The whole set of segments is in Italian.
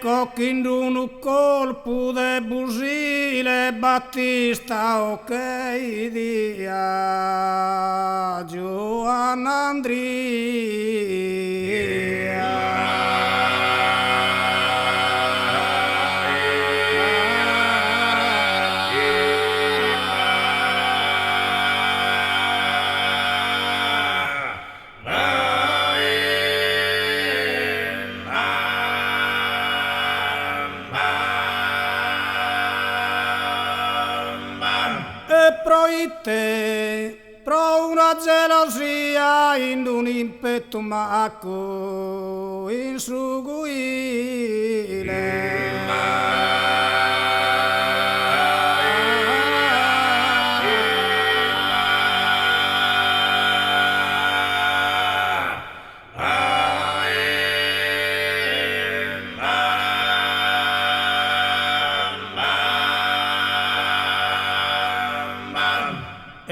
Cocchindun un colpo de busile Battista ok dia Giovanna proite pro una gelosia in un impeto maco insuguile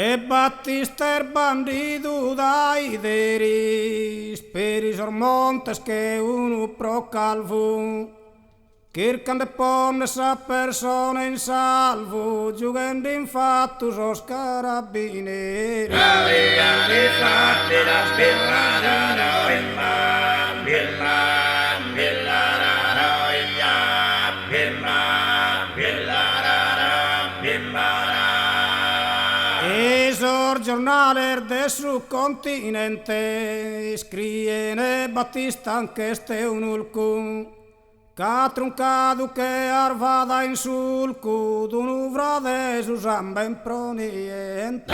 E Battista er bandido dai deris per i sormontes che uno pro calvo Cercan de ponne sa persona in salvo giugando in fatto sos carabinieri giornale de su continente scriene Battista anche este un ulcum ca truncadu che arvada in sulcu d'un uvra de su samba in proniente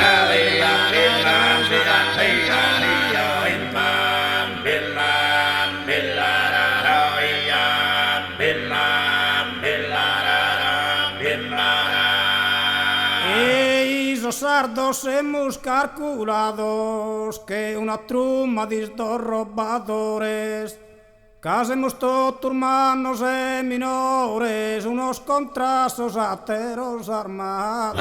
sardos hemos calculados que una truma de dos robadores casemos todos hermanos e minores unos contrasos ateros armados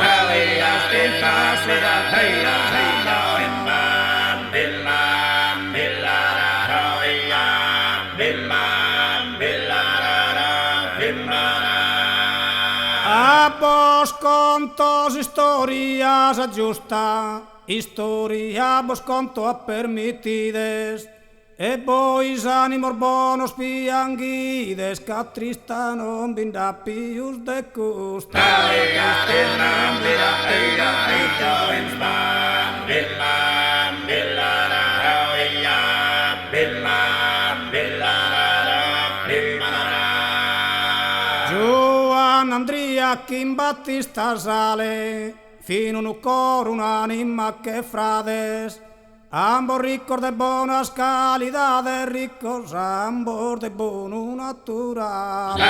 A vos contos historias justa, historia vos conto a permitides, e bois ánimos bonos pianguides, ca trista non vinda pius de custa. Andria Kim Battista sale fino un coro un'anima che frades ambos ricos de buenas calidades ricos ambos de buono natural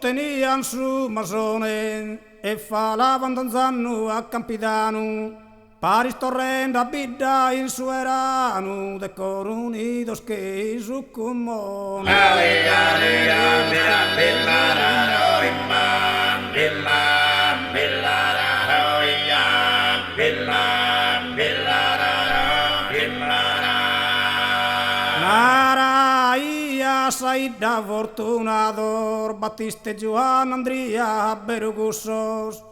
tenían su masone e falavan danzando a Campidano paris torrendo a bidda in su erano de cor unidos che su comune Saida fortunador Battista e Giovanna Andria Berugussos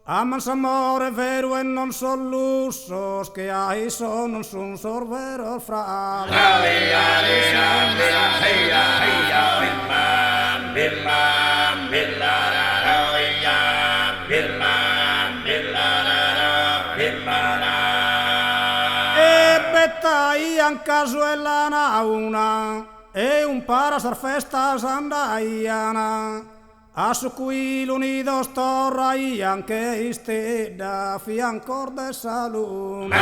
amans amore vero e non son lussos che ai son non son sorvero fra e bettaian casuella nauna e un para sar festa sandaiana a su cui l'unidos torraian che isteda fiancor de salun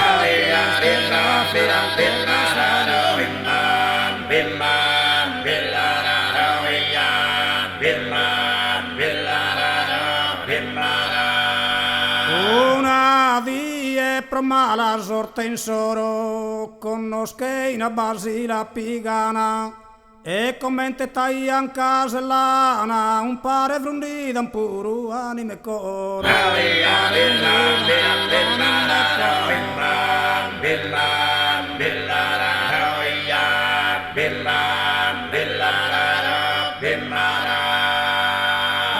una die pro mala sorte in soro conosche in Basila pigana e commente taian casellana, un pare frundida, un puro anime coro.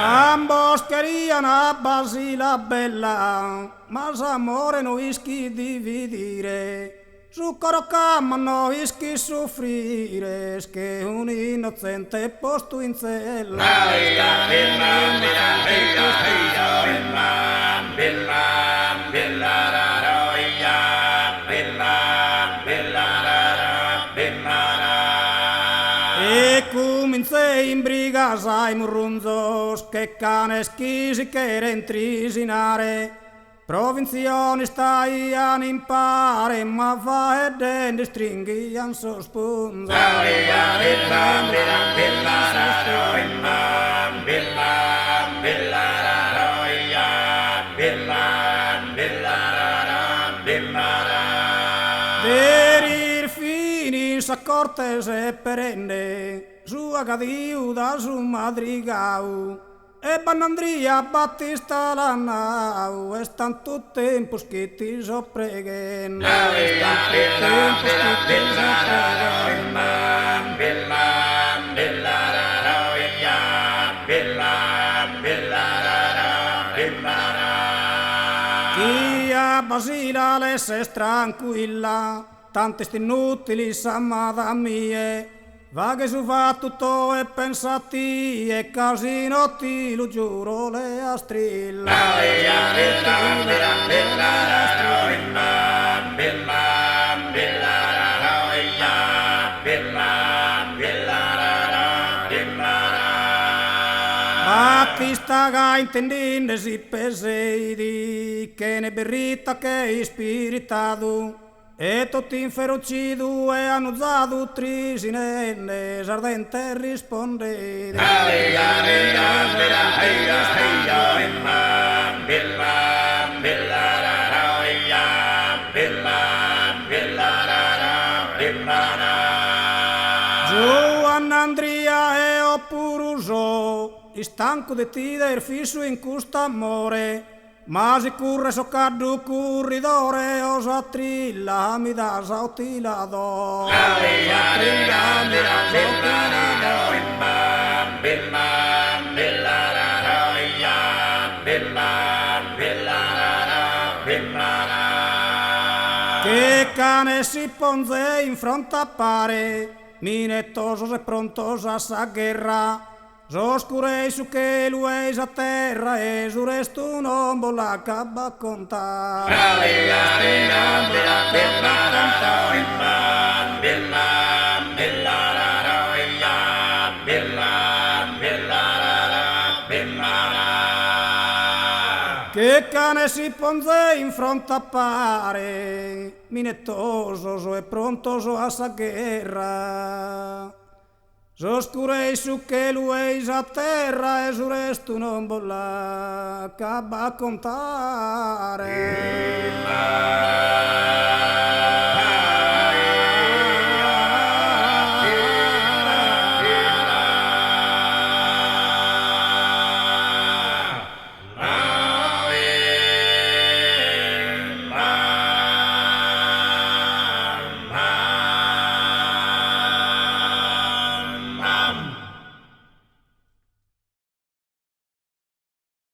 Ambos querían a Basila bella, mas amore no ischi dividere. Su coro cama no ischi soffrire, che un innocente posto in cella. E cominciai in briga sai murrunzos, che cane schisi che era intrisinare. Provinzioni staian in pare, ma fa e dende stringhian sospunza. Verir fini sa cortese perenne, su agadiu da su madrigau. E Banandria Battista la nau, e stan tutti in puschitti so preghen. Chi a Basila lesse tranquilla, tanti sti inutili samada mie. Va che su fa tutto e pensati e casino ti lo giuro le astrilla. Battista ga intendinde si peseidi che ne berrita che spiritadu. E tutti inferocidu e hanno usato trisinenne, ardente rispondete. Giovanna Andria e Oppuruso, stanco di tider fisso in custa amore. Ma si curre so caddu curridore, osa trilla mi da sautilado. Che cane si ponze in fronte a pare, minettoso e prontos a sa guerra. Oscurei su che lueis a terra e su resto non vola cabba contare. Che cane si ponze in fronte a pare, minettoso e prontoso a sa guerra. Oscurei su che lueis a terra e su resto non vola cabba contare.